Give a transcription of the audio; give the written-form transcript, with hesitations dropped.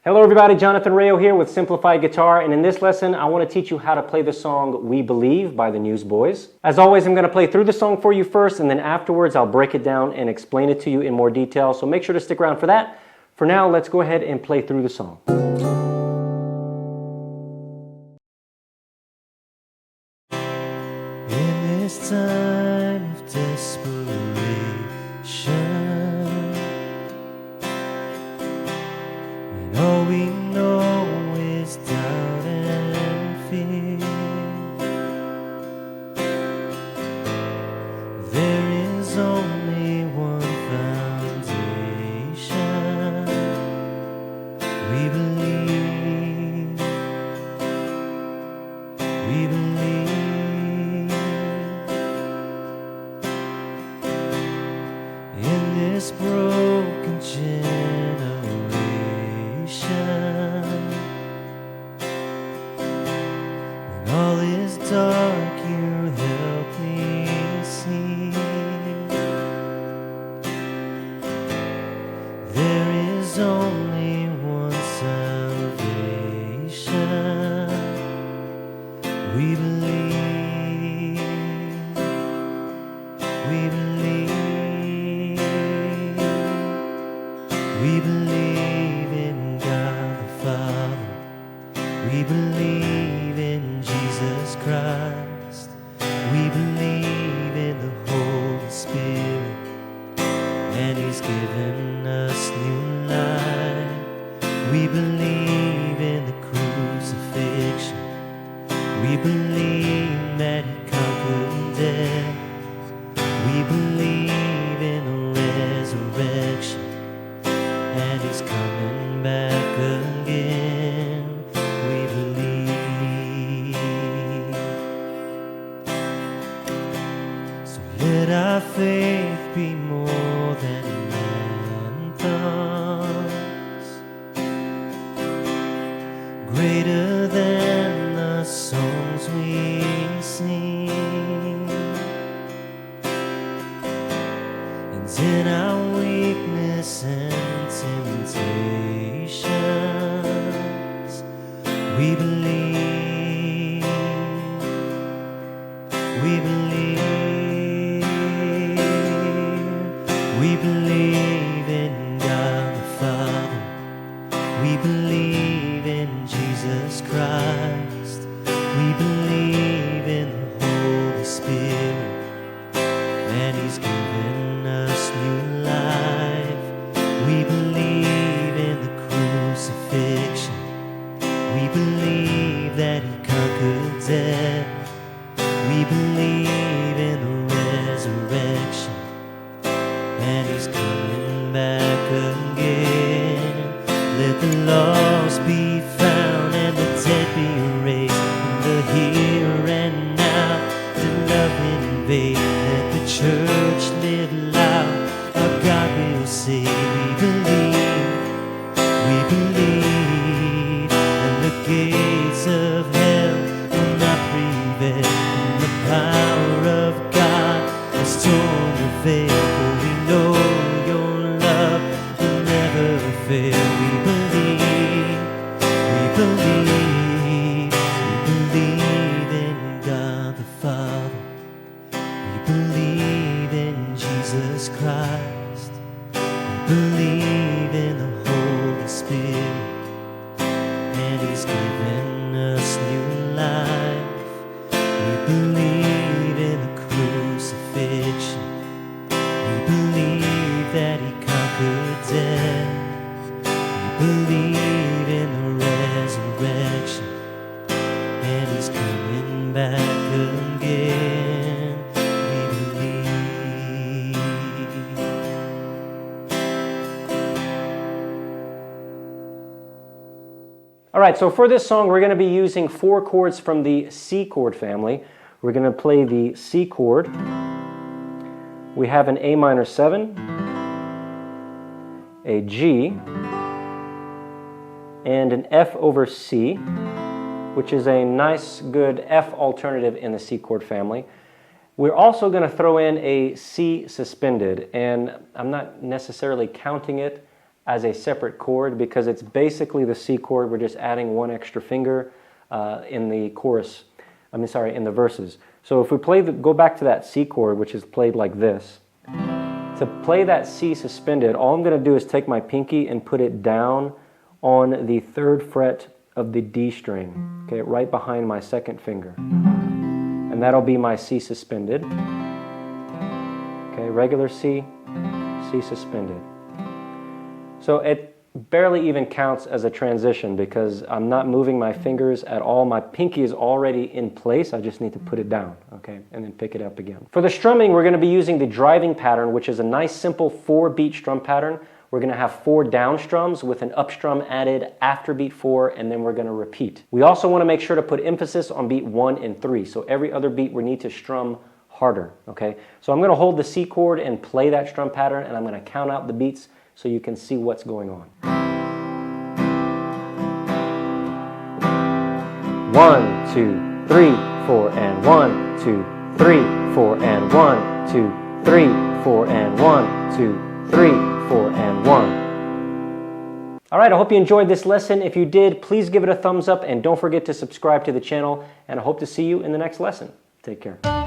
Hello everybody, Jonathan Rayo here with Simplified Guitar, and in this lesson I want to teach you how to play the song We Believe by the Newsboys. As always, I'm going to play through the song for you first, and then afterwards I'll break it down and explain it to you in more detail, so make sure to stick around for that. For now, let's go ahead and play through the song. In this time of desperation, when all we know is doubt and fear, there is only one foundation. We believe, we believe. In this broken generation, when all is dark, you help me see. There is only one salvation. We believe, we believe. We believe in God the Father. We believe in Jesus Christ. We believe in the Holy Spirit, and He's given us new life. We believe in the crucifixion. We believe that He conquered death. We believe in the resurrection, and He's coming back again. We believe. So let our faith be more than anthems, greater than the songs we sing. And in our weakness and temptations, we believe, we believe, we believe in God the Father. We believe in Jesus Christ. We believe in the Holy Spirit, and He's given us new life. We believe in the crucifixion. We believe that He conquered death. We believe in the resurrection, and He's coming back again. Let the lost be found and the dead be raised. In the here and now, let love invade. Let the church live loud. Our God will save. We believe, and the gates of hell will not prevail. And the power of God has torn the veil. For we know Your love will never fail. We believe, we believe, we believe in God the Father. We believe in Jesus Christ. We believe in the Holy Spirit, and He's given us new life. We believe in the crucifixion. We believe that He conquered death. We believe in the resurrection, and He's coming back again. We believe. Alright, so for this song we're going to be using 4 chords from the C chord family. We're going to play the C chord. We have an A minor 7, a G, and an F over C, which is a nice, good F alternative in the C chord family. We're also going to throw in a C suspended, and I'm not necessarily counting it as a separate chord because it's basically the C chord. We're just adding one extra finger in the chorus. In the verses. So if we go back to that C chord, which is played like this, to play that C suspended, all I'm going to do is take my pinky and put it down on the 3rd fret of the D string, okay, right behind my 2nd finger. And that'll be my C suspended. Okay, regular C, C suspended. So it barely even counts as a transition because I'm not moving my fingers at all. My pinky is already in place. I just need to put it down, okay, and then pick it up again. For the strumming, we're going to be using the driving pattern, which is a nice simple 4-beat strum pattern. We're going to have 4 down strums with an up strum added after beat 4, and then we're going to repeat. We also want to make sure to put emphasis on beat 1 and 3. So every other beat we need to strum harder, okay? So I'm going to hold the C chord and play that strum pattern, and I'm going to count out the beats so you can see what's going on. 1, 2, 3, 4, and 1, 2, 3, 4, and 1, 2, 3, 4, and 1, 2, 3, 4, and 1. All right, I hope you enjoyed this lesson. If you did, please give it a thumbs up and don't forget to subscribe to the channel, and I hope to see you in the next lesson. Take care.